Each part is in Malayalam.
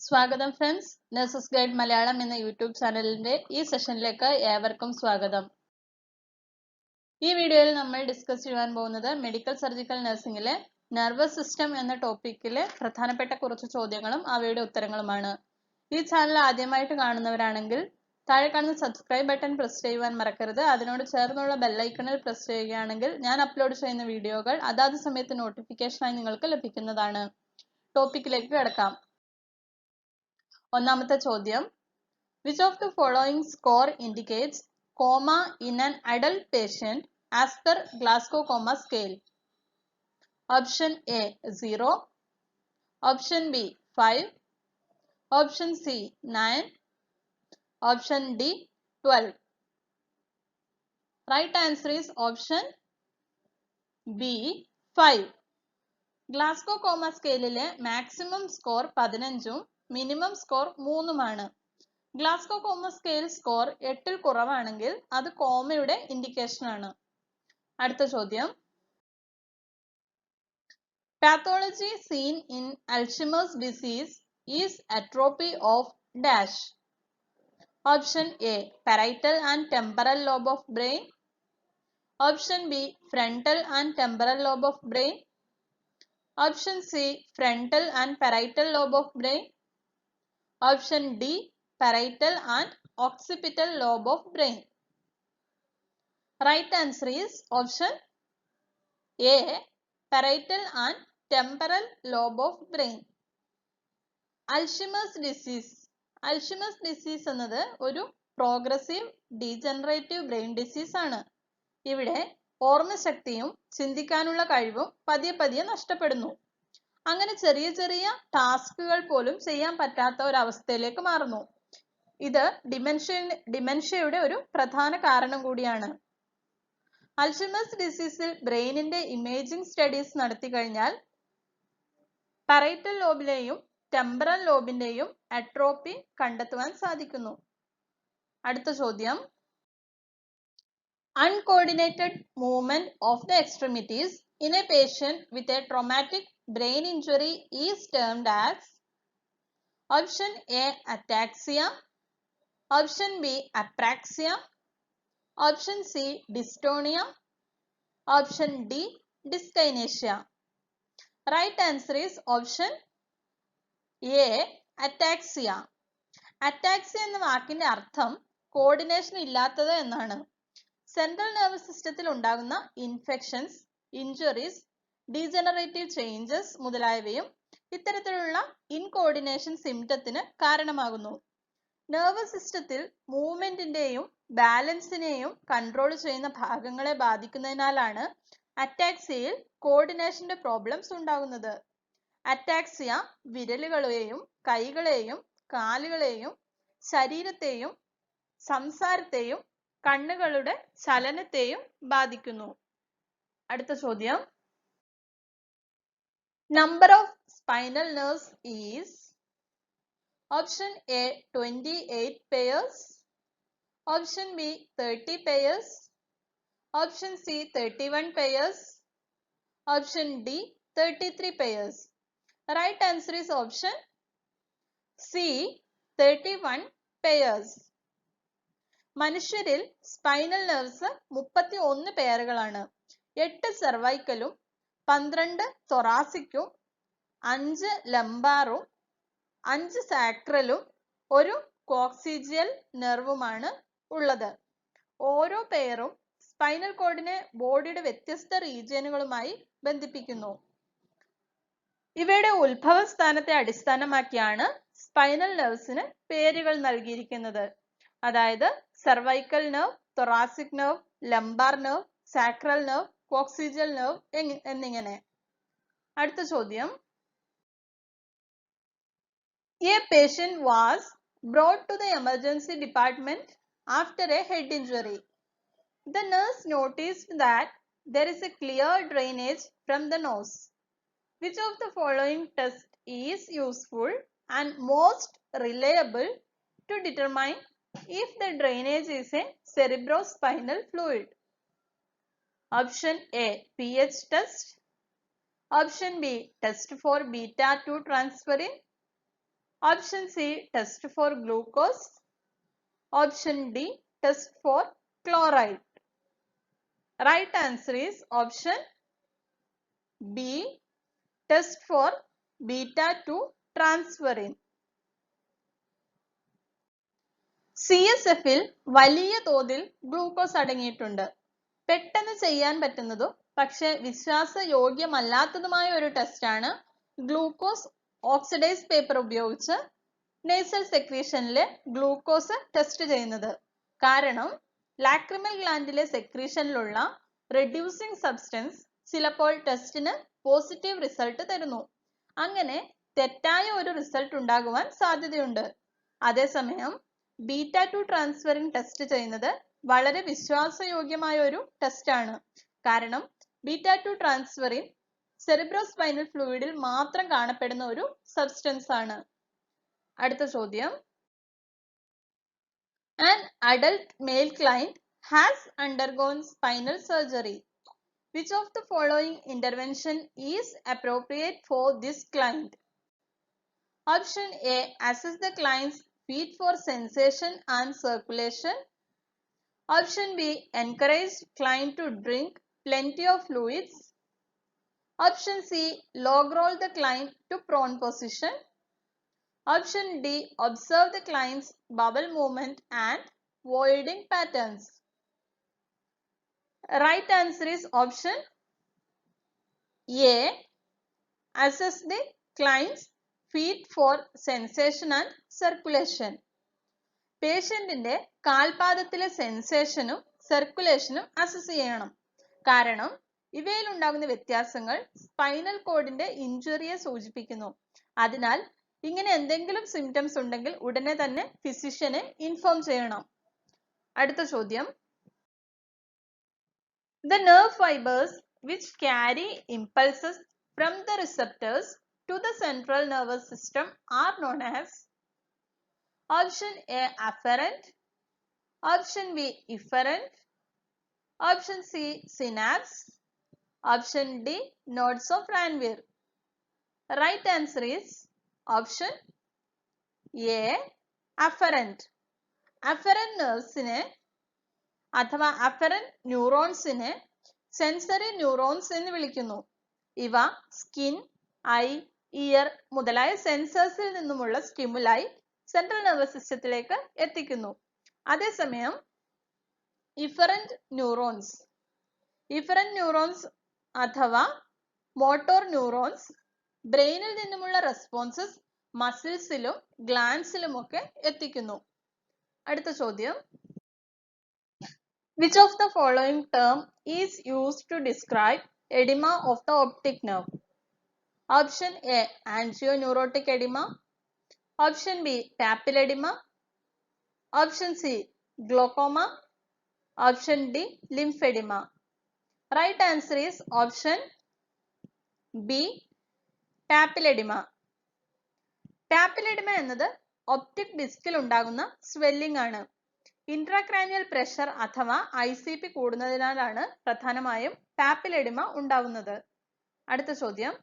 സ്വാഗതം ഫ്രണ്ട്സ്, നഴ്സസ് ഗൈഡ് മലയാളം എന്ന യൂട്യൂബ് ചാനലിന്റെ ഈ സെഷനിലേക്ക് ഏവർക്കും സ്വാഗതം. ഈ വീഡിയോയിൽ നമ്മൾ ഡിസ്കസ് ചെയ്യാൻ പോകുന്നത് മെഡിക്കൽ സർജിക്കൽ നഴ്സിംഗിലെ നെർവസ് സിസ്റ്റം എന്ന ടോപ്പിക്കിലെ പ്രധാനപ്പെട്ട കുറച്ച് ചോദ്യങ്ങളും അവയുടെ ഉത്തരങ്ങളുമാണ്. ഈ ചാനൽ ആദ്യമായിട്ട് കാണുന്നവരാണെങ്കിൽ താഴെ കാണുന്ന സബ്സ്ക്രൈബ് ബട്ടൺ പ്രസ് ചെയ്യുവാൻ മറക്കരുത്. അതിനോട് ചേർന്നുള്ള ബെല്ലൈക്കണിൽ പ്രസ് ചെയ്യുകയാണെങ്കിൽ ഞാൻ അപ്ലോഡ് ചെയ്യുന്ന വീഡിയോകൾ അതാത് സമയത്ത് നോട്ടിഫിക്കേഷനായി നിങ്ങൾക്ക് ലഭിക്കുന്നതാണ്. ടോപ്പിക്കിലേക്ക് കിടക്കാം. ഒന്നാമത്തെ ചോദ്യം, which of the following score indicates coma in an adult patient as per Glasgow Coma Scale? Option A 0, option B 5, option C 9, option D 12. Right answer is option B 5. Glasgow coma സ്കെയിലിലെ മാക്സിമം സ്കോർ 15ഉം മിനിമം സ്കോർ 3ഉമാണ്. ഗ്ലാസ്ഗോ കോമ സ്കെയിൽ സ്കോർ 8ൽ കുറവാണെങ്കിൽ അത് കോമയുടെ ഇൻഡിക്കേഷൻ ആണ്. അടുത്ത ചോദ്യം, pathology seen in Alzheimer's disease is atrophy of dash. Option A parietal and temporal lobe of brain, option B frontal and temporal lobe of brain, option C frontal and parietal lobe of brain, option D parietal and occipital lobe of brain. Right answer is option A parietal and temporal lobe of brain. Alzheimer's disease എന്നത് ഒരു പ്രോഗ്രസീവ് ഡീജനറേറ്റീവ് ബ്രെയിൻ ഡിസീസ് ആണ്. ഇവിടെ ഓർമ്മശക്തിയും ചിന്തിക്കാനുള്ള കഴിവും പതിയെ നഷ്ടപ്പെടുന്നു. അങ്ങനെ ചെറിയ ചെറിയ ടാസ്കുകൾ പോലും ചെയ്യാൻ പറ്റാത്ത ഒരവസ്ഥയിലേക്ക് മാറുന്നു. ഇത് ഡിമെൻഷ്യയുടെ ഒരു പ്രധാന കാരണം കൂടിയാണ്. അൽഷിമേഴ്സ് ഡിസീസിൽ ബ്രെയിനിന്റെ ഇമേജിംഗ് സ്റ്റഡീസ് നടത്തി കഴിഞ്ഞാൽ പറൈറ്റൽ ലോബിലെയും ടെമ്പറൽ ലോബിന്റെയും അട്രോപ്പി കണ്ടെത്തുവാൻ സാധിക്കുന്നു. അടുത്ത ചോദ്യം, uncoordinated movement of the extremities in a patient with a traumatic brain injury is termed as option A ataxia, option B apraxia, option C dystonia, option D dyskinesia. Right answer is option A ataxia. Ataxia എന്ന വാക്കിന്റെ അർത്ഥം കോർഡിനേഷൻ ഇല്ലാത്തത് എന്നാണ്. സെൻട്രൽ നെർവസ് സിസ്റ്റത്തിൽ ഉണ്ടാകുന്ന ഇൻഫെക്ഷൻസ്, ഇഞ്ചുറീസ്, ഡീജനറേറ്റീവ് ചേഞ്ചസ് മുതലായവയും ഇത്തരത്തിലുള്ള ഇൻകോർഡിനേഷൻ സിംറ്റത്തിന് കാരണമാകുന്നു. നെർവസ് സിസ്റ്റത്തിൽ മൂവ്മെന്റിന്റെയും ബാലൻസിനെയും കൺട്രോൾ ചെയ്യുന്ന ഭാഗങ്ങളെ ബാധിക്കുന്നതിനാലാണ് അറ്റാക്സിയയിൽ കോർഡിനേഷന്റെ പ്രോബ്ലംസ് ഉണ്ടാകുന്നത്. അറ്റാക്സിയ വിരലുകളെയും കൈകളെയും കാലുകളെയും ശരീരത്തെയും സംസാരത്തെയും കണ്ണുകളുടെ ചലനത്തെയും ബാധിക്കുന്നു. അടുത്ത ചോദ്യം, number of spinal nerves is option A 28 pairs, option B 30 pairs, option C 31 pairs, option D 33 pairs. Right answer is option C 31 pairs. മനുഷ്യരിൽ സ്പൈനൽ നെർവ്സ് 31 പെയറുകളാണ്. 8 സെർവൈക്കലും 12 തൊറാസിക്കും 5 ലംബാറും 5 സാക്രലും ഒരു കോക്സിജിയൽ നെർവുമാണ് ഉള്ളത്. ഓരോ പെയറും സ്പൈനൽ കോഡിനെ ബോഡിയുടെ വ്യത്യസ്ത റീജിയനുകളുമായി ബന്ധിപ്പിക്കുന്നു. ഇവയുടെ ഉത്ഭവസ്ഥാനത്തെ അടിസ്ഥാനമാക്കിയാണ് സ്പൈനൽ നെർവ്സിന് പേരുകൾ നൽകിയിരിക്കുന്നത്. അതായത് cervical nerve, thoracic nerve, lumbar nerve, sacral nerve, coccygeal nerve എന്നിങ്ങനെ. അടുത്ത ചോദ്യം, a patient was brought to the emergency department after a head injury. The nurse noticed that there is a clear drainage from the nose. Which of the following test is useful and most reliable to determine if the drainage is a cerebrospinal fluid? Option A pH test, option B test for beta 2 transferrin, Option C, test for glucose. Option D, test for chloride. Right answer is option B, test for beta-2 transferrin. CSF-ൽ വലിയ തോതിൽ ഗ്ലൂക്കോസ് അടങ്ങിയിട്ടുണ്ട്. പെട്ടെന്ന് ചെയ്യാൻ പറ്റുന്നതും പക്ഷെ വിശ്വാസയോഗ്യമല്ലാത്തതുമായ ഒരു ടെസ്റ്റാണ് ഗ്ലൂക്കോസ് ഓക്സിഡൈസ് പേപ്പർ ഉപയോഗിച്ച് നേസൽ സെക്രീഷനിലെ ഗ്ലൂക്കോസ് ടെസ്റ്റ് ചെയ്യുന്നത്. കാരണം ലാക്രിമൽ ഗ്ലാൻഡിലെ സെക്രീഷനിലുള്ള റെഡ്യൂസിംഗ് സബ്സ്റ്റൻസ് ചിലപ്പോൾ ടെസ്റ്റിന് പോസിറ്റീവ് റിസൾട്ട് തരുന്നു. അങ്ങനെ തെറ്റായ ഒരു റിസൾട്ട് ഉണ്ടാകുവാൻ സാധ്യതയുണ്ട്. അതേസമയം ബീറ്റ-2 ട്രാൻസ്ഫെറിൻ ടെസ്റ്റ് ചെയ്യുന്നത് വളരെ വിശ്വാസയോഗ്യമായ ഒരു ടെസ്റ്റാണ്. കാരണം ബീറ്റ-2 ട്രാൻസ്ഫെറിൻ സെറിബ്രോസ്പൈനൽ ഫ്ലൂയിഡിൽ മാത്രം കാണപ്പെടുന്ന ഒരു സബ്സ്റ്റൻസ് ആണ്. അടുത്ത ചോദ്യം, an adult male client has undergone spinal surgery. Which of the following intervention is appropriate for this client? Option A, assess the client's feet for sensation and circulation. Option B, encourage client to drink plenty of fluids. Option C, log roll the client to prone position. Option D, observe the client's bowel movement and voiding patterns. Right answer is option A, assess the client's feet for sensation and circulation. പേഷ്യന്റിന്റെ കാൽപാദത്തിലെ സെൻസേഷനും സർക്കുലേഷനും അസസ് ചെയ്യണം. കാരണം ഇവയിൽ ഉണ്ടാകുന്ന വ്യത്യാസങ്ങൾ സ്പൈനൽ കോഡിന്റെ ഇഞ്ചുറിയെ സൂചിപ്പിക്കുന്നു. അതിനാൽ ഇങ്ങനെ എന്തെങ്കിലും സിംറ്റംസ് ഉണ്ടെങ്കിൽ ഉടനെ തന്നെ ഫിസിഷ്യനെ ഇൻഫോം ചെയ്യണം. അടുത്ത ചോദ്യം, the nerve fibers which carry impulses from the receptors to the central nervous system are known as? Option A, afferent. Option B, efferent. Option C, synapse. Option D, nodes of Ranvier. Right answer is option A, afferent. afferent nervesനെ അഥവാ afferent ന്യൂറോൺസിനെ സെൻസറി ന്യൂറോൺസ് എന്ന് വിളിക്കുന്നു. ഇവ സ്കിൻ, ഐ, ഇയർ മുതലായ സെൻസേഴ്സിൽ നിന്നുമുള്ള സ്റ്റിമുലായി സെൻട്രൽ നെർവസ് സിസ്റ്റത്തിലേക്ക് എത്തിക്കുന്നു. അതേസമയം ഇഫറന്റ് ന്യൂറോൺസ് അഥവാ മോട്ടോർ ന്യൂറോൺസ് ബ്രെയിനിൽ നിന്നുമുള്ള റെസ്പോൺസസ് മസിൽസിലും ഗ്ലാൻസിലും ഒക്കെ എത്തിക്കുന്നു. അടുത്ത ചോദ്യം, which of the following term is used to describe edema of the optic nerve? Option A, angioneurotic edema. Option B, papilledema. Option C, glaucoma. Option D, lymphedema. Right answer is option B, papilledema. papilledema എന്നത് ഒപ്റ്റിക് ഡിസ്കിൽ ഉണ്ടാകുന്ന സ്വെല്ലിംഗ് ആണ്. ഇൻട്രാക്രാനിയൽ പ്രഷർ അഥവാ ICP കൂടുന്നതിനാലാണ് പ്രധാനമായും പാപ്പിലെഡിമ ഉണ്ടാവുന്നത്. അടുത്ത ചോദ്യം,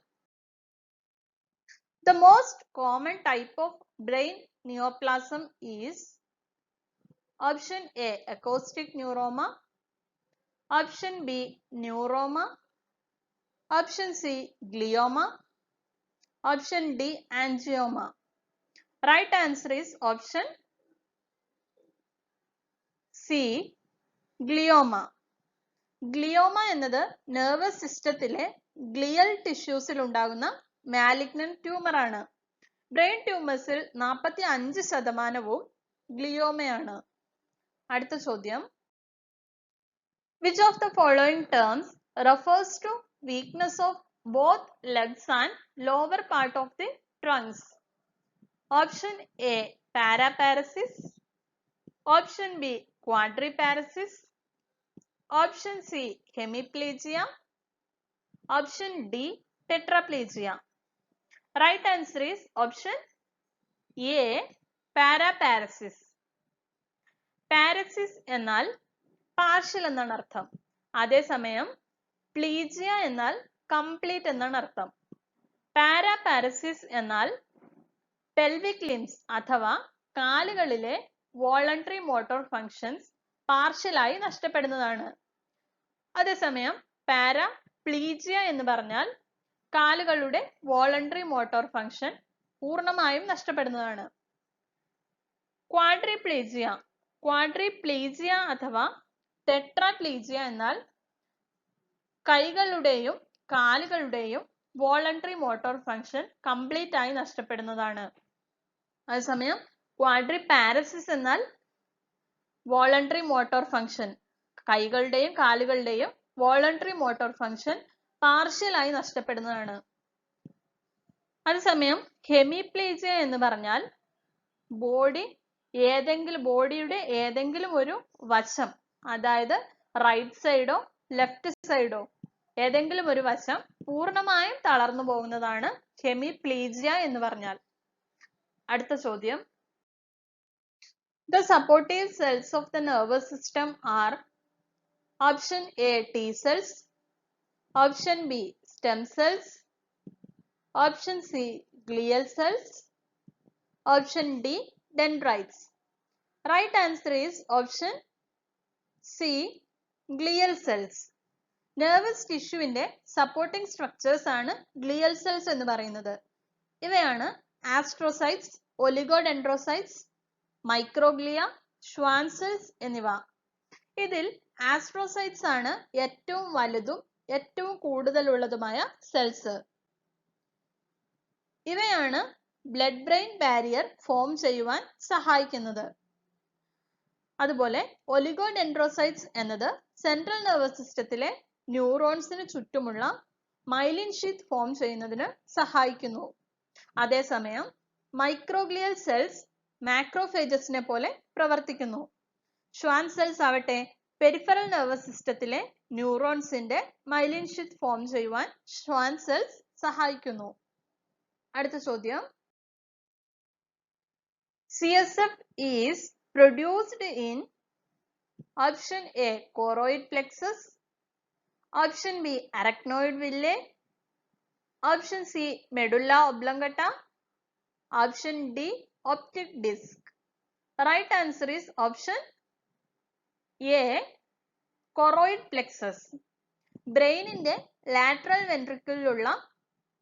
the most common type of brain neoplasm is? Option A, acoustic neuroma. Option B, neuroma. Option C, glioma. Option D, angioma. Right answer is option C, ഗ്ലിയോമ. ഗ്ലിയോമ എന്നത് നെർവസ് സിസ്റ്റത്തിലെ ഗ്ലിയൽ ടിഷ്യൂസിൽ ഉണ്ടാകുന്ന മാലിഗ്നന്റ് ട്യൂമർ ആണ്. ബ്രെയിൻ ട്യൂമേഴ്സിൽ 45% ഗ്ലിയോമയാണ്. അടുത്ത ചോദ്യം, which of the following terms refers to weakness of both legs and lower part of the trunks? Option A, paraparesis. Option B, quadriparesis. Option C, hemiplegia. Option D, tetraplegia. Right answer is option A, paraparesis. Paresis എന്നാൽ പാർഷ്യൽ എന്നാണ് അർത്ഥം. അതേസമയം പ്ലീജിയ എന്നാൽ കംപ്ലീറ്റ് എന്നാണ് അർത്ഥം. പാരാപാരസിസ് എന്നാൽ പെൽവിക് ലിംസ് അഥവാ കാലുകളിലെ വോളണ്ടറി മോട്ടോർ ഫങ്ഷൻസ് പാർഷ്യലായി നഷ്ടപ്പെടുന്നതാണ്. അതേസമയം പാരാപ്ലീജിയ എന്ന് പറഞ്ഞാൽ കാലുകളുടെ വോളണ്ടറി മോട്ടോർ ഫങ്ഷൻ പൂർണ്ണമായും നഷ്ടപ്പെടുന്നതാണ്. ക്വാഡ്രിപ്ലീജിയ അഥവാ ടെട്രാപ്ലീജിയ എന്നാൽ കൈകളുടെയും കാലുകളുടെയും വോളണ്ടറി മോട്ടോർ ഫങ്ഷൻ കംപ്ലീറ്റ് ആയി നഷ്ടപ്പെടുന്നതാണ്. അതേസമയം ക്വാഡ്രിപാരസിസ് എന്നാൽ വോളണ്ടറി മോട്ടോർ ഫങ്ഷൻ കൈകളുടെയും കാലുകളുടെയും വോളണ്ടറി മോട്ടോർ ഫങ്ഷൻ പാർഷ്യൽ ആയി നഷ്ടപ്പെടുന്നതാണ്. അതേസമയം ഹെമിപ്ലീജിയ എന്ന് പറഞ്ഞാൽ ബോഡിയുടെ ഏതെങ്കിലും ഒരു വശം, അതായത് റൈറ്റ് സൈഡോ ലെഫ്റ്റ് സൈഡോ ഏതെങ്കിലും ഒരു വശം പൂർണ്ണമായും തളർന്നു പോകുന്നതാണ് ഹെമിപ്ലീജിയ എന്ന് പറഞ്ഞാൽ. അടുത്ത ചോദ്യം, The supportive cells of the nervous system are option A T cells, option B stem cells, option C glial cells, option D dendrites. Right answer is option C glial cells. Nervous tissue-ന്റെ supporting structures ആണ് glial cells എന്ന് പറയുന്നത്. ഇവയാണ് astrocytes, oligodendrocytes, microglia, Schwann cells എന്നിവ. ഇതിൽ ആസ്ട്രോസൈറ്റ്സ് ആണ് ഏറ്റവും വലുതും ഏറ്റവും കൂടുതലുള്ളതുമായ സെൽസ്. ഇവയാണ് ബ്ലഡ് ബ്രെയിൻ ബാരിയർ ഫോം ചെയ്യുവാൻ സഹായിക്കുന്നത്. അതുപോലെ ഒലിഗോഡെൻഡ്രോസൈറ്റ്സ് എന്നത് സെൻട്രൽ നെർവസ് സിസ്റ്റത്തിലെ ന്യൂറോൺസിന് ചുറ്റുമുള്ള മൈലിൻ ഷീത്ത് ഫോം ചെയ്യുന്നതിന് സഹായിക്കുന്നു. അതേസമയം മൈക്രോഗ്ലിയൽ സെൽസ് മാക്രോഫേജസിനെ പോലെ പ്രവർത്തിക്കുന്നു. ഷ്വാൻ സെൽസ് ആവട്ടെ പെരിഫറൽ നെർവസ് സിസ്റ്റത്തിലെ ന്യൂറോൺസിന്റെ മൈലിൻ ഷീത്ത് ഫോം ചെയ്യുവാൻ ഷ്വാൻ സെൽസ് സഹായിക്കുന്നു. അടുത്ത ചോദ്യം, CSF is produced in option A choroid plexus, option B arachnoid villi, option C medulla oblongata, option D optic disc. Right answer is option A choroid plexus. ബ്രെയിനിന്റെ ലാറ്ററൽ വെൻട്രിക്കിളിലുള്ള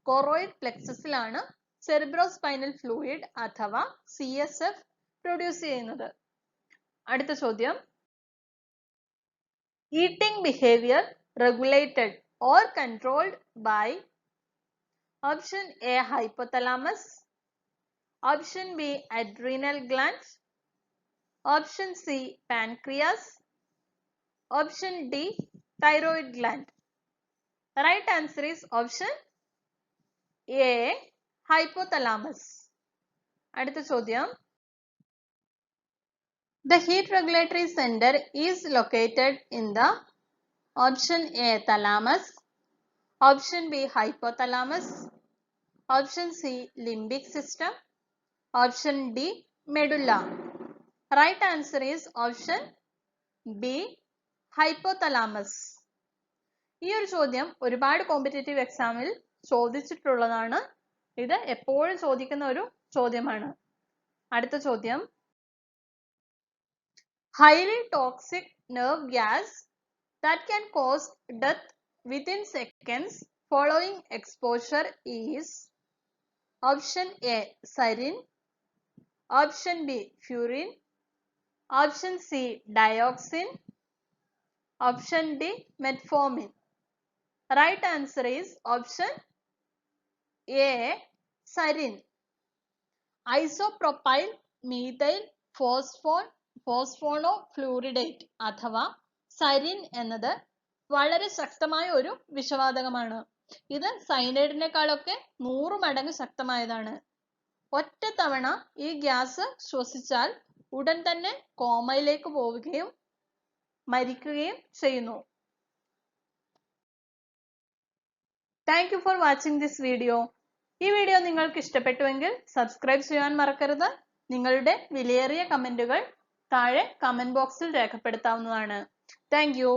കൊറോയിഡ് പ്ലെക്സസിലാണ് സെറിബ്രോസ്പൈനൽ ഫ്ലൂയിഡ് അഥവാ CSF പ്രൊഡ്യൂസ് ചെയ്യുന്നത്. അടുത്ത ചോദ്യം, eating behaviour regulated or controlled by option A hypothalamus, option B adrenal gland, option C pancreas, option D thyroid gland. Right answer is option A hypothalamus. അടുത്ത ചോദ്യം, The heat regulatory center is located in the option A thalamus, option B hypothalamus, option C limbic system, option D medulla. Right answer is option B hypothalamus. ഈ ഒരു ചോദ്യം ഒരുപാട് കോമ്പറ്റേറ്റീവ് എക്സാമിൽ ചോദിച്ചിട്ടുള്ളതാണ്. ഇത് എപ്പോഴും ചോദിക്കുന്ന ഒരു ചോദ്യമാണ്. അടുത്ത ചോദ്യം, highly toxic nerve gas that can cause death within seconds following exposure is option A sarin, option B furin, option C dioxin, option D metformin. Right answer is option A sarin. Isopropyl methyl ഫോസ്ഫോണോഫ്ലൂറിഡേറ്റ് അഥവാ സരിൻ എന്നത് വളരെ ശക്തമായ ഒരു വിഷവാതകമാണ്. ഇത് സൈനൈഡിനേക്കാളൊക്കെ 100 മടങ്ങ് ശക്തമായതാണ്. ഒറ്റ തവണ ഈ ഗ്യാസ് ശ്വസിച്ചാൽ ഉടൻ തന്നെ കോമയിലേക്ക് പോവുകയും മരിക്കുകയും ചെയ്യുന്നു. Thank you for watching this video. ഈ വീഡിയോ നിങ്ങൾക്ക് ഇഷ്ടപ്പെട്ടുവെങ്കിൽ സബ്സ്ക്രൈബ് ചെയ്യാൻ മറക്കരുത്. നിങ്ങളുടെ വിലയേറിയ കമന്റുകൾ താഴെ കമന്റ് ബോക്സിൽ രേഖപ്പെടുത്താവുന്നതാണ്. Thank you.